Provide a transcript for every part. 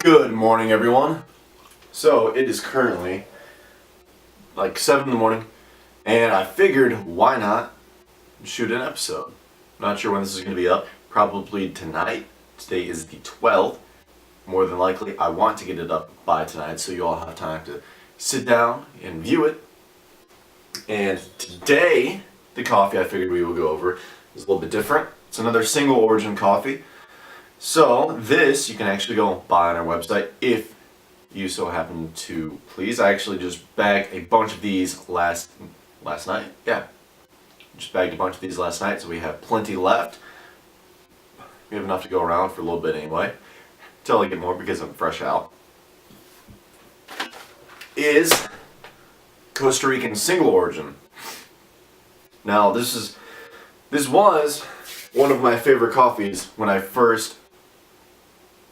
Good morning, everyone. So it is currently like 7 in the morning, and I figured why not shoot an episode. Not sure when this is going to be up. Probably tonight. Today is the 12th. More than likely, I want to get it up by tonight so you all have time to sit down and view it. And today, the coffee I figured we will go over is a little bit different. It's another single origin coffee. So this you can actually go buy on our website if you so happen to please. I actually just bagged a bunch of these last night. Yeah, just bagged a bunch of these last night, so we have plenty left. We have enough to go around for a little bit anyway, till I get more because I'm fresh out. Is Costa Rican single origin. Now this was one of my favorite coffees when I first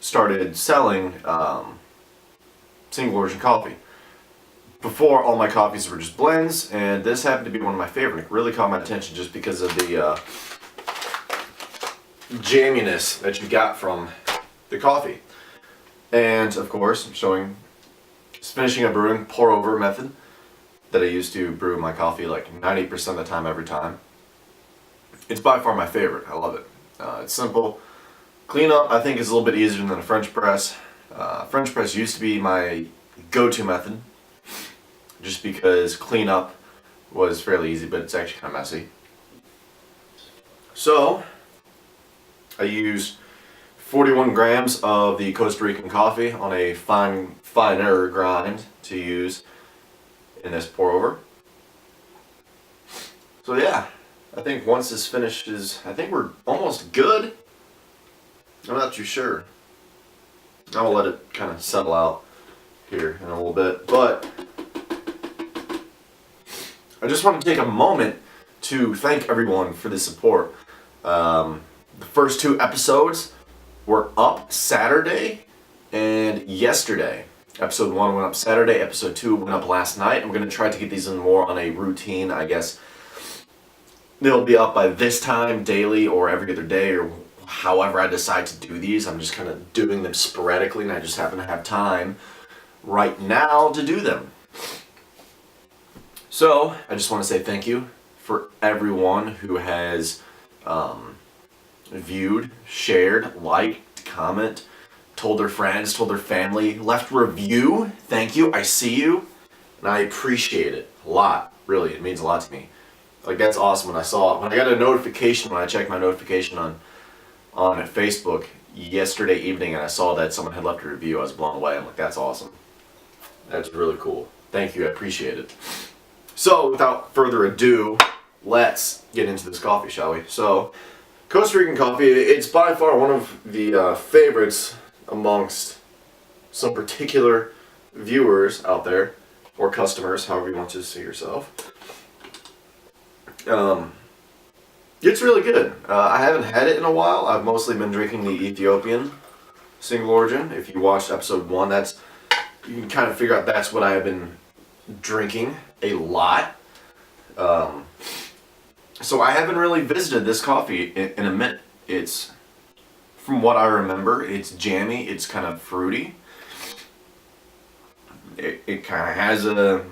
started selling single origin coffee. Before, all my coffees were just blends, and this happened to be one of my favorite. It really caught my attention just because of the jamminess that you got from the coffee. And of course, I'm showing finishing a brewing pour over method that I use to brew my coffee like 90% of the time every time. It's by far my favorite. I love it. It's simple. Cleanup, I think, is a little bit easier than a French press. French press used to be my go-to method, just because cleanup was fairly easy, but it's actually kind of messy. So, I use 41 grams of the Costa Rican coffee on a finer grind to use in this pour over. So yeah, I think once this finishes, I think we're almost good. I'm not too sure. I'll let it kind of settle out here in a little bit. But I just want to take a moment to thank everyone for the support. The first 2 episodes were up Saturday and yesterday. Episode 1 went up Saturday, episode 2 went up last night. I'm going to try to get these in more on a routine, I guess. They'll be up by this time daily or every other day, or however I decide to do these. I'm just kind of doing them sporadically, and I just happen to have time right now to do them. So I just want to say thank you for everyone who has viewed, shared, liked, comment, told their friends, told their family, left review. Thank you. I see you, and I appreciate it a lot. Really, it means a lot to me. Like, that's awesome. When I got a notification, when I checked my notification on Facebook yesterday evening, and I saw that someone had left a review, I was blown away. I'm like, that's awesome. That's really cool. Thank you. I appreciate it. So, without further ado, let's get into this coffee, shall we? So, Costa Rican coffee, it's by far one of the favorites amongst some particular viewers out there, or customers, however you want to see yourself. It's really good. I haven't had it in a while. I've mostly been drinking the Ethiopian single origin. If you watched episode 1, you can kind of figure out that's what I have been drinking a lot. So I haven't really visited this coffee in a minute. It's, from what I remember, it's jammy, it's kind of fruity. It kind of has a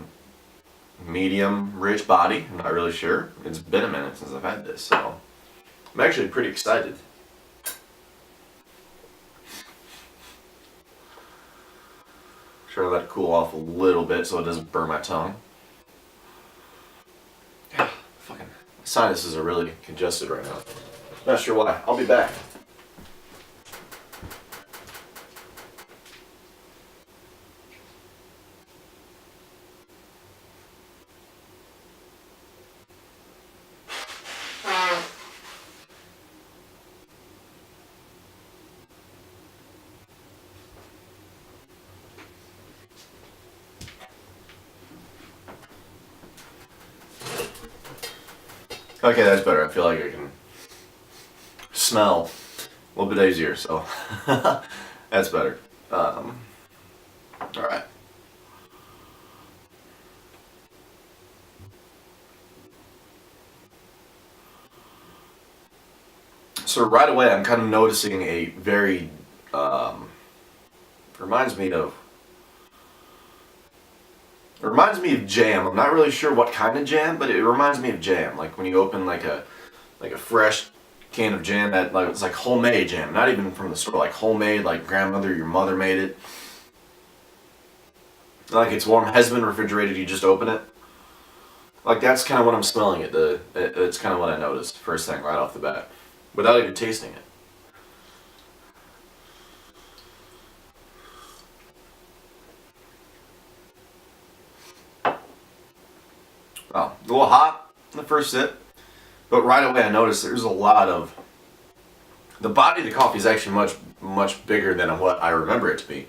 medium rich body. I'm not really sure. It's been a minute since I've had this, so I'm actually pretty excited. Try to let it cool off a little bit so it doesn't burn my tongue. Yeah, fucking sinuses are really congested right now. Not sure why. I'll be back. Okay, that's better. I feel like I can smell a little bit easier, so that's better. Alright. So right away I'm kind of noticing a very Reminds me of It reminds me of jam. I'm not really sure what kind of jam, but it reminds me of jam. Like when you open like a fresh can of jam that like it's like homemade jam, not even from the store, like homemade, like grandmother, your mother made it. Like it's warm, has been refrigerated. You just open it. Like that's kind of what I'm smelling it. It's kind of what I noticed first thing right off the bat, without even tasting it. Oh, a little hot in the first sip, but right away I noticed there's a lot of the body of the coffee is actually much bigger than what I remember it to be,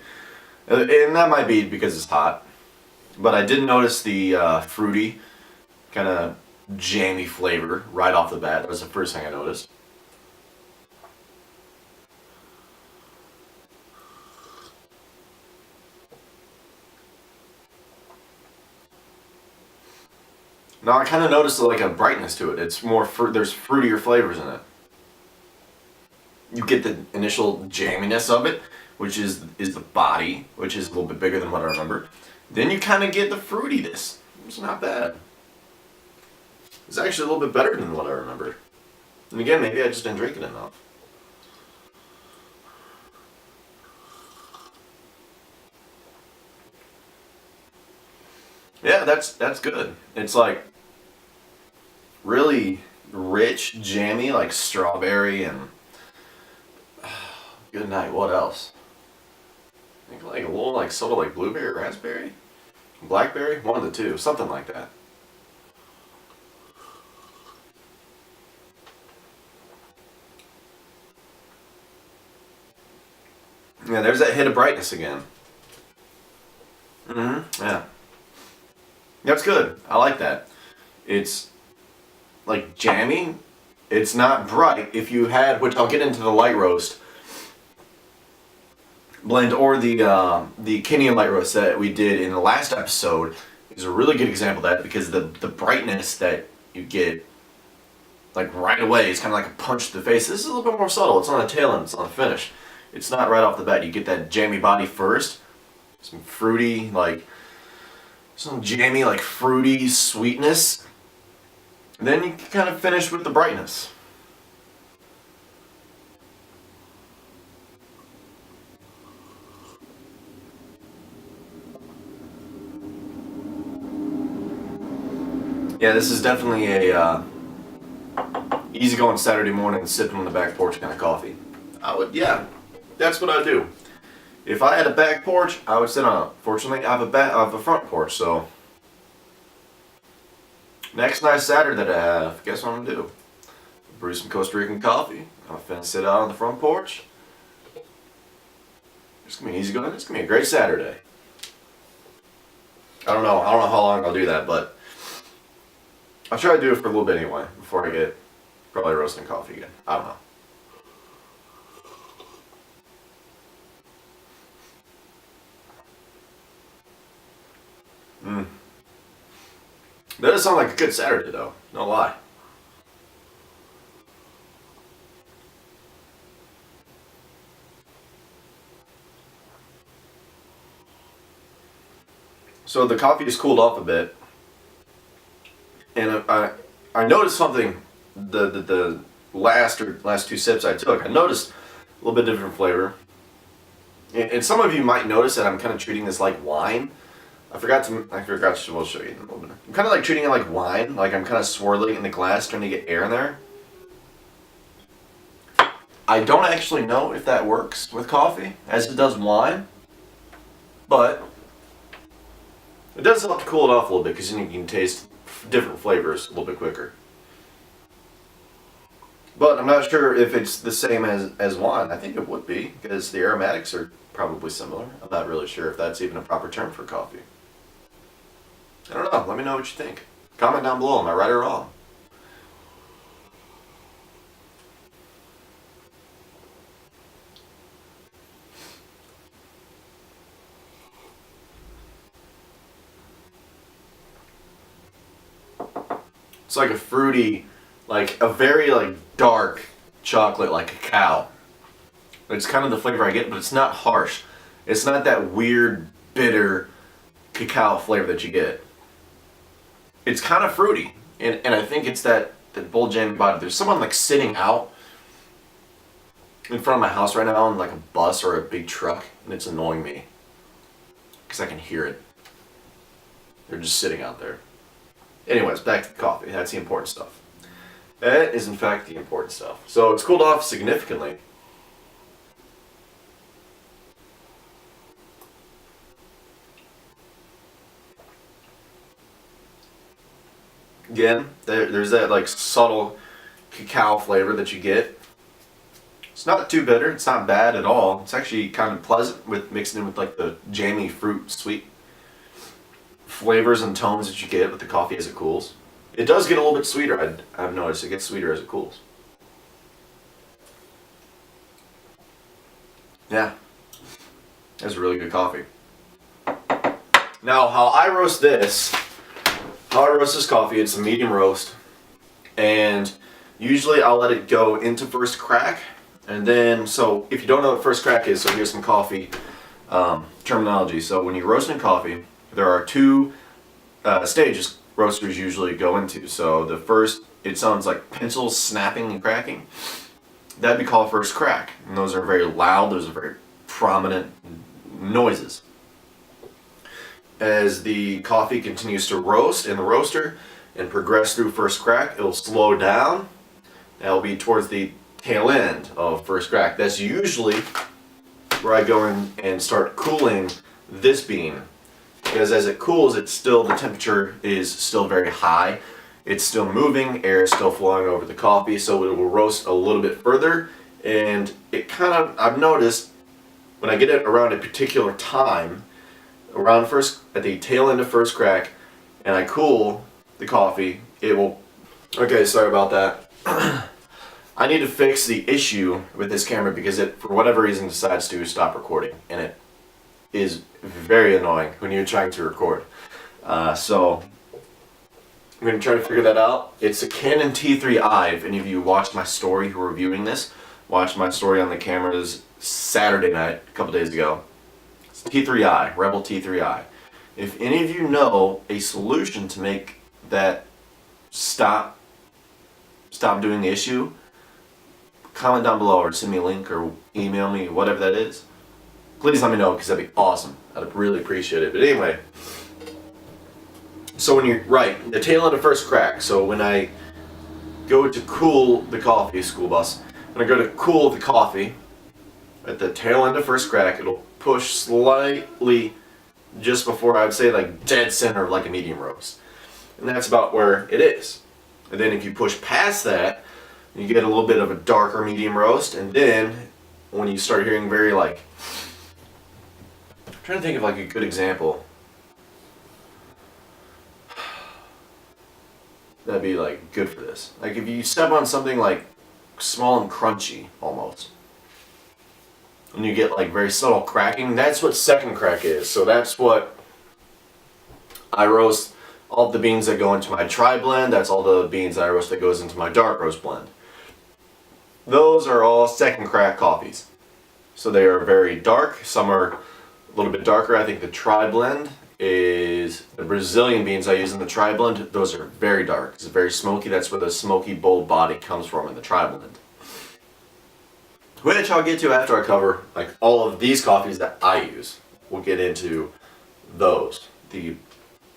and that might be because it's hot. But I did notice the fruity, kind of jammy flavor right off the bat. That was the first thing I noticed. Now I kind of noticed like a brightness to it. It's more there's fruitier flavors in it. You get the initial jamminess of it, which is the body, which is a little bit bigger than what I remember. Then you kind of get the fruitiness. It's not bad. It's actually a little bit better than what I remembered. And again, maybe I just didn't drink it enough. Yeah, that's good. It's like really rich, jammy, like strawberry and good night. What else? I think like a little like sort of like blueberry, raspberry, blackberry, one of the two, something like that. Yeah, there's that hit of brightness again. Yeah, that's good. I like that. It's like jammy. It's not bright. If you had, which I'll get into the light roast blend or the Kenyan light roast that we did in the last episode is a really good example of that because the brightness that you get like right away is kind of like a punch to the face. This is a little bit more subtle. It's on the tail end. It's on the finish. It's not right off the bat. You get that jammy body first, some fruity like some jammy like fruity sweetness. Then you can kind of finish with the brightness. Yeah, this is definitely a easygoing Saturday morning, sipping on the back porch kind of coffee. Yeah, that's what I do. If I had a back porch, I would sit on it. Fortunately, I have a front porch, so next nice Saturday that I have, guess what I'm gonna do? Brew some Costa Rican coffee. I'm finna sit out on the front porch. It's gonna be easy going. It's gonna be a great Saturday. I don't know how long I'll do that, but I'll try to do it for a little bit anyway before I get probably roasting coffee again. I don't know. Mm. That does sound like a good Saturday though. No lie. So the coffee has cooled off a bit, and I noticed something. The last two sips I took, I noticed a little bit different flavor. And some of you might notice that I'm kind of treating this like wine. I forgot to will show you in a little bit. I'm kind of like treating it like wine, like I'm kind of swirling it in the glass, trying to get air in there. I don't actually know if that works with coffee as it does wine, but it does help to cool it off a little bit because then you can taste different flavors a little bit quicker. But I'm not sure if it's the same as wine. I think it would be because the aromatics are probably similar. I'm not really sure if that's even a proper term for coffee. I don't know. Let me know what you think. Comment down below. Am I right or wrong? It's like a fruity, like a very like dark chocolate, like cacao. It's kind of the flavor I get, but it's not harsh. It's not that weird, bitter cacao flavor that you get. It's kind of fruity, and I think it's that bold jammy body. There's someone like sitting out in front of my house right now on like a bus or a big truck, and it's annoying me because I can hear it. They're just sitting out there. Anyways, back to the coffee. That's the important stuff. That is in fact the important stuff. So it's cooled off significantly. Again, there's that like subtle cacao flavor that you get. It's not too bitter. It's not bad at all. It's actually kind of pleasant with mixed in with like the jammy fruit sweet flavors and tones that you get with the coffee as it cools. It does get a little bit sweeter. I've noticed it gets sweeter as it cools. Yeah, that's really good coffee. Now, how I roast this coffee, it's a medium roast, and usually I'll let it go into first crack, and then, so if you don't know what first crack is, so here's some coffee terminology. So when you're roasting coffee, there are two stages roasters usually go into. So the first, it sounds like pencils snapping and cracking. That'd be called first crack, and those are very loud, those are very prominent noises. As the coffee continues to roast in the roaster and progress through first crack, it'll slow down. That'll be towards the tail end of first crack. That's usually where I go in and start cooling this bean, because as it cools, the temperature is still very high. It's still moving, air is still flowing over the coffee, so it will roast a little bit further. And it kind of, I've noticed when I get it around a particular time, at the tail end of first crack, and I cool the coffee, it will, okay, sorry about that. I need to fix the issue with this camera because it, for whatever reason, decides to stop recording, and it is very annoying when you're trying to record. So I'm going to try to figure that out. It's a Canon T3i. If any of you watched my story who are reviewing this, watched my story on the cameras Saturday night, a couple days ago. It's T3i, Rebel T3i. If any of you know a solution to make that stop doing the issue, comment down below or send me a link or email me, whatever that is. Please let me know, because that'd be awesome. I'd really appreciate it. But anyway, so when you're, right, the tail end of first crack, so when I go to cool the coffee, school bus, when I go to cool the coffee, at the tail end of first crack, it'll push slightly just before, I would say, like dead center of like a medium roast. And that's about where it is. And then if you push past that, you get a little bit of a darker medium roast, and then when you start hearing very like, I'm trying to think of like a good example. That'd be like good for this. Like if you step on something like small and crunchy almost, and you get like very subtle cracking, that's what second crack is. So that's what I roast all the beans that go into my tri-blend. That's all the beans that I roast that goes into my dark roast blend. Those are all second crack coffees. So they are very dark. Some are a little bit darker. I think the tri-blend is the Brazilian beans I use in the tri-blend. Those are very dark. It's very smoky. That's where the smoky, bold body comes from in the tri-blend. Which I'll get to after I cover like all of these coffees that I use. We'll get into those, the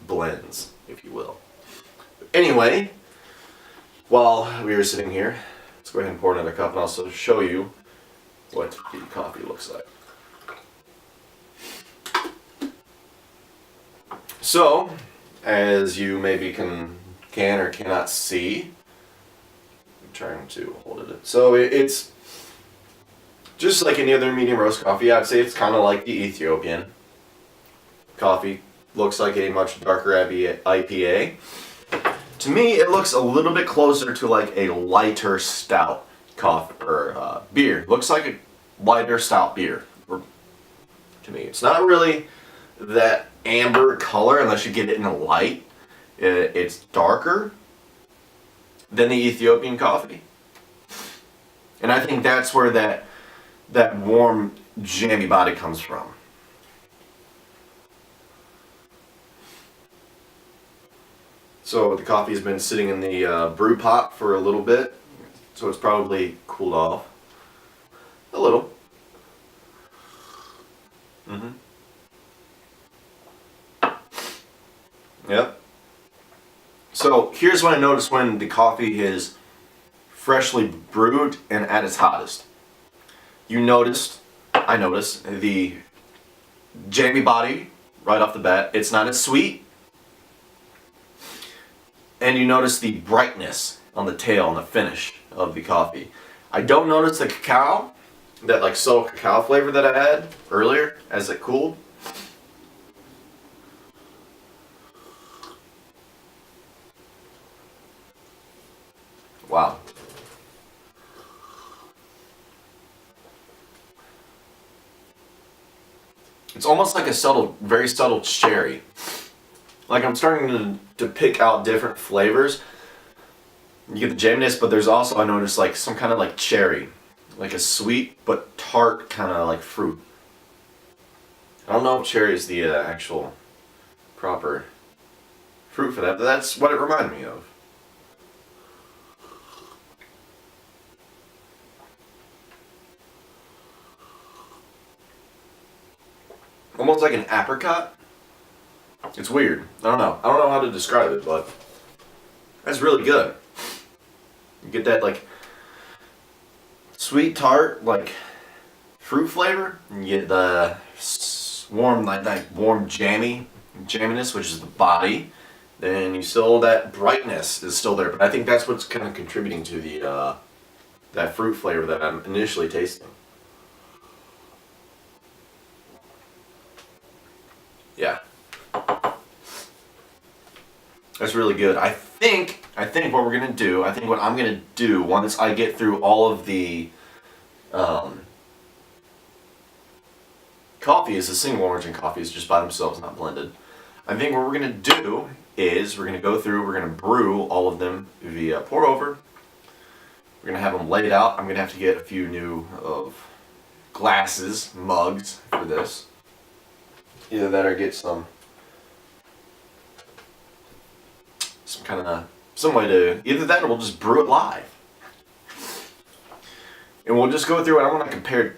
blends, if you will. Anyway, while we are sitting here, let's go ahead and pour another cup and also show you what the coffee looks like. So, as you maybe can or cannot see, I'm trying to hold it. So it's just like any other medium roast coffee. I'd say it's kind of like the Ethiopian coffee. Looks like a much darker IPA. To me, it looks a little bit closer to like a lighter stout coffee or beer. Looks like a lighter stout beer. To me, it's not really that amber color unless you get it in a light. It's darker than the Ethiopian coffee, and I think that's where that warm jammy body comes from. So the coffee has been sitting in the brew pot for a little bit, so it's probably cooled off a little. Yep. So here's what I noticed when the coffee is freshly brewed and at its hottest. I noticed the jammy body right off the bat. It's not as sweet. And you notice the brightness on the tail and the finish of the coffee. I don't notice the cacao, that like subtle cacao flavor that I had earlier as it cooled. Wow. It's almost like a subtle, very subtle cherry. Like I'm starting to pick out different flavors. You get the jamminess, but there's also, I noticed, like some kind of like cherry. Like a sweet but tart kind of like fruit. I don't know if cherry is the actual proper fruit for that, but that's what it reminded me of. Almost like an apricot. It's weird. I don't know. I don't know how to describe it, but that's really good. You get that like sweet tart, like fruit flavor. And you get the warm, like that warm jamminess, which is the body. Then you still, that brightness is still there, but I think that's what's kind of contributing to the that fruit flavor that I'm initially tasting. Yeah. That's really good. I think what we're gonna do, I think what I'm gonna do once I get through all of the coffee is the single origin coffees just by themselves, not blended. I think what we're gonna do is we're gonna go through, we're gonna brew all of them via pour over. We're gonna have them laid out. I'm gonna have to get a few new glasses, mugs for this. Either that or get some kind of some way to, either that or we'll just brew it live. And we'll just go through it. I want to compare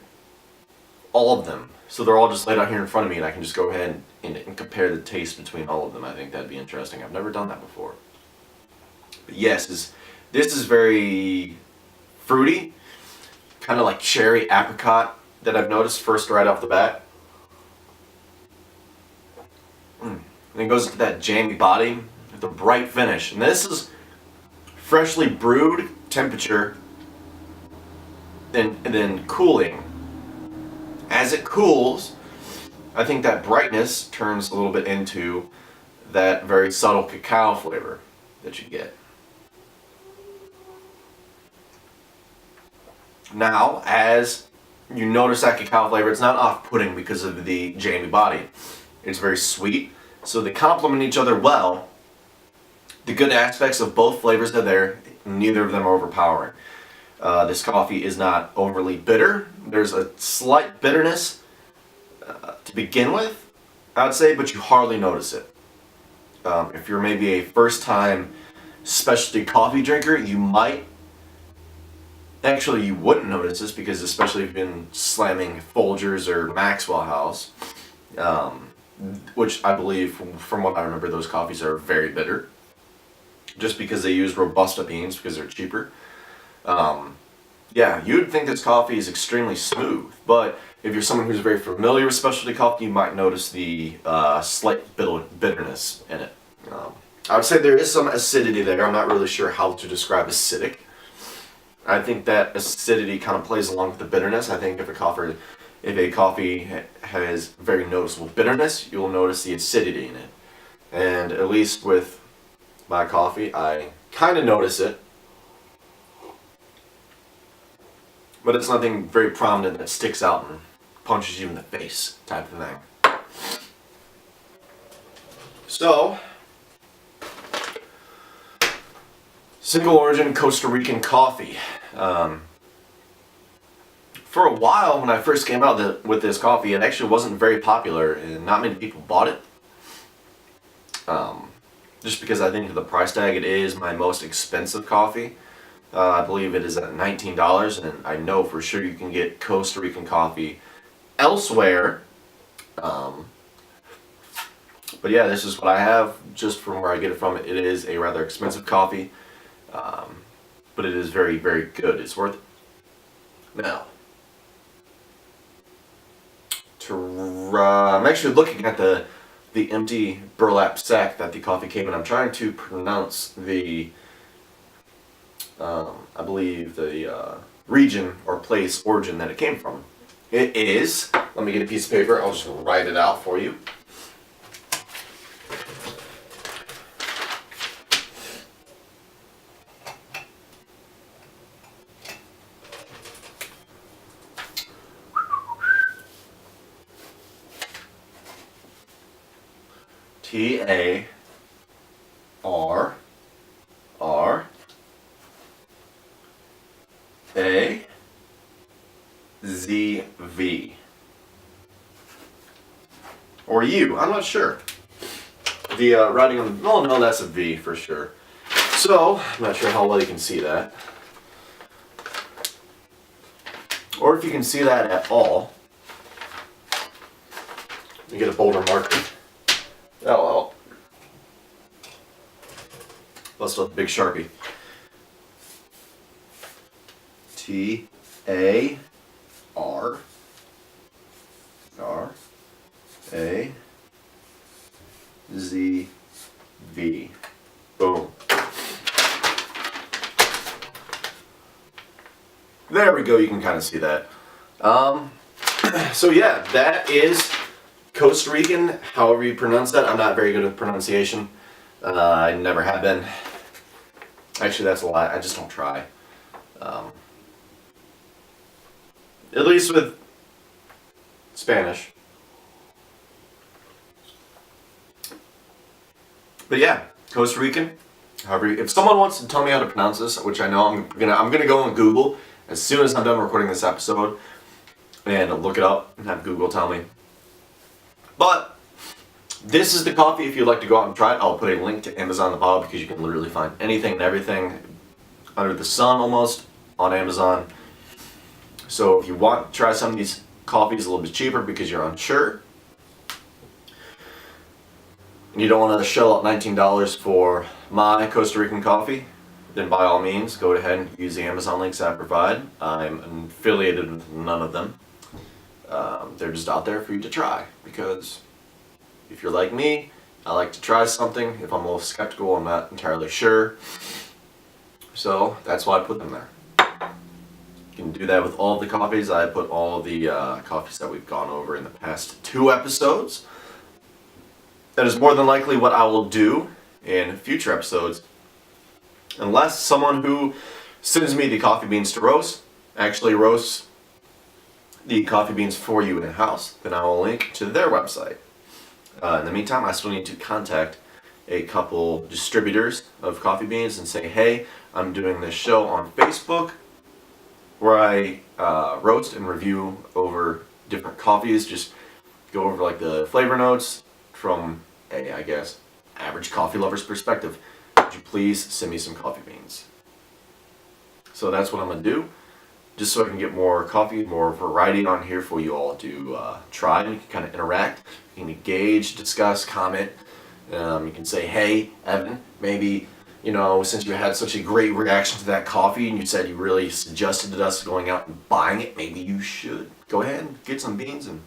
all of them. So they're all just laid out here in front of me and I can just go ahead and compare the taste between all of them. I think that'd be interesting. I've never done that before. But yes, this is very fruity, kind of like cherry apricot that I've noticed first right off the bat. And it goes into that jammy body with the bright finish. And this is freshly brewed temperature and then cooling. As it cools, I think that brightness turns a little bit into that very subtle cacao flavor that you get. Now, as you notice that cacao flavor, it's not off-putting because of the jammy body. It's very sweet. So they complement each other well. The good aspects of both flavors are there. Neither of them are overpowering. This coffee is not overly bitter. There's a slight bitterness to begin with, I would say, but you hardly notice it. If you're maybe a first-time specialty coffee drinker, you might. Actually, you wouldn't notice this because especially if you've been slamming Folgers or Maxwell House, which I believe, from what I remember, those coffees are very bitter. Just because they use Robusta beans because they're cheaper. Yeah, you'd think this coffee is extremely smooth, but if you're someone who's very familiar with specialty coffee, you might notice the slight bitterness in it. I would say there is some acidity there. I'm not really sure how to describe acidic. I think that acidity kind of plays along with the bitterness. I think if a coffee has very noticeable bitterness, you'll notice the acidity in it. And at least with my coffee, I kind of notice it. But it's nothing very prominent that sticks out and punches you in the face type of thing. So, single origin Costa Rican coffee. For a while, when I first came out with this coffee, it actually wasn't very popular and not many people bought it. just because I think of the price tag, it is my most expensive coffee. I believe it is at $19, and I know for sure you can get Costa Rican coffee elsewhere. But yeah, this is what I have just from where I get it from. It is a rather expensive coffee, but it is very, very good. It's worth it. Now, I'm actually looking at the empty burlap sack that the coffee came in. I'm trying to pronounce the, I believe the region or place, origin that it came from. It is, let me get a piece of paper, I'll just write it out for you. Tarrazv. Or U, I'm not sure. The writing on the, oh no, that's a V for sure. So, I'm not sure how well you can see that. Or if you can see that at all. You get a bolder marker. Oh well. Bust out the big Sharpie. Tarrazv. Boom. There we go, you can kind of see that. So yeah, that is Costa Rican, however you pronounce that. I'm not very good with pronunciation. I never have been. Actually, that's a lie. I just don't try. At least with Spanish. But yeah, Costa Rican. However, if someone wants to tell me how to pronounce this, which I know I'm gonna go on Google as soon as I'm done recording this episode and look it up and have Google tell me. But this is the coffee. If you'd like to go out and try it, I'll put a link to Amazon in the bottom because you can literally find anything and everything under the sun almost on Amazon. So if you want to try some of these coffees a little bit cheaper because you're unsure and you don't want to shell out $19 for my Costa Rican coffee, then by all means go ahead and use the Amazon links I provide. I'm affiliated with none of them. They're just out there for you to try because if you're like me, I like to try something. If I'm a little skeptical, I'm not entirely sure. So that's why I put them there. You can do that with all of the coffees. I put all the coffees that we've gone over in the past 2 episodes. That is more than likely what I will do in future episodes. Unless someone who sends me the coffee beans to roast actually roasts the coffee beans for you in-house, then I will link to their website. In the meantime, I still need to contact a couple distributors of coffee beans and say, hey, I'm doing this show on Facebook where I roast and review over different coffees, just go over like the flavor notes from a, I guess, average coffee lover's perspective. Would you please send me some coffee beans? So that's what I'm going to do, just so I can get more coffee, more variety on here for you all to try, and you can kind of interact, you can engage, discuss, comment. You can say, hey, Evan, maybe, since you had such a great reaction to that coffee and you said you really suggested us going out and buying it, maybe you should go ahead and get some beans and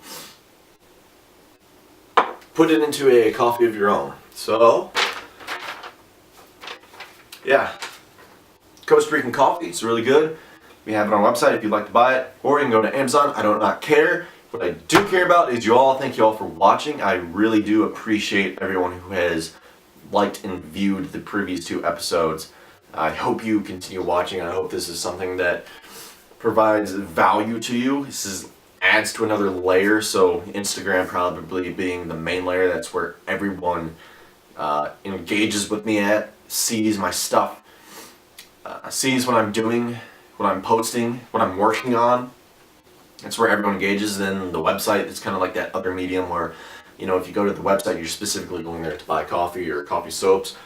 put it into a coffee of your own. So, yeah, Costa Rican coffee, it's really good. We have it on our website if you'd like to buy it, or you can go to Amazon. I do not care. What I do care about is you all. Thank you all for watching. I really do appreciate everyone who has liked and viewed the previous 2 episodes. I hope you continue watching. I hope this is something that provides value to you. This adds to another layer, so Instagram probably being the main layer. That's where everyone engages with me at, sees my stuff, sees what I'm doing, what I'm posting, what I'm working on. That's where everyone engages. Then the website is kind of like that other medium where You know, if you go to the website, you're specifically going there to buy coffee or coffee soaps.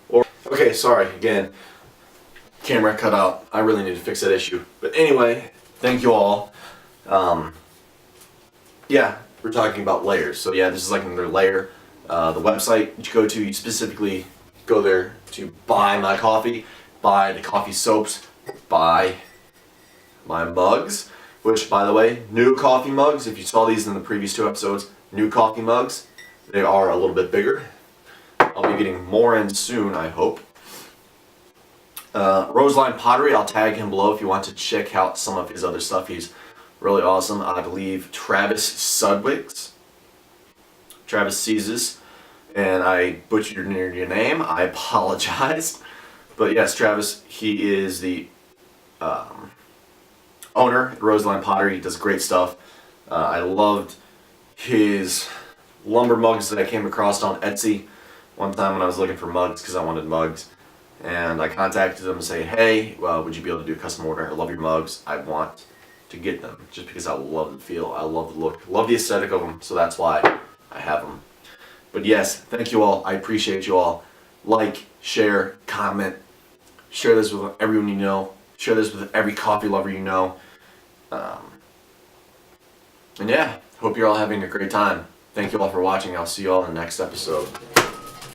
Or okay, sorry again. Camera cut out. I really need to fix that issue. But anyway, thank you all. Yeah, we're talking about layers. So yeah, this is like another layer. The website that you go to, you specifically go there to buy my coffee, buy the coffee soaps, buy my mugs, which by the way, new coffee mugs, if you saw these in the previous 2 episodes, new coffee mugs, they are a little bit bigger. I'll be getting more in soon, I hope. Roseline Pottery, I'll tag him below if you want to check out some of his other stuff. He's really awesome. I believe Travis Sudwigs. Travis Seizes. And I butchered your name. I apologize. But yes, Travis, he is the owner at Roseline Pottery. He does great stuff. I loved his lumber mugs that I came across on Etsy one time when I was looking for mugs because I wanted mugs. And I contacted them and say, hey, would you be able to do a custom order? I love your mugs. I want to get them just because I love the feel. I love the look. Love the aesthetic of them. So that's why I have them. But yes, thank you all. I appreciate you all. Like, share, comment. Share this with everyone you know. Share this with every coffee lover you know. And yeah, hope you're all having a great time. Thank you all for watching. I'll see you all in the next episode.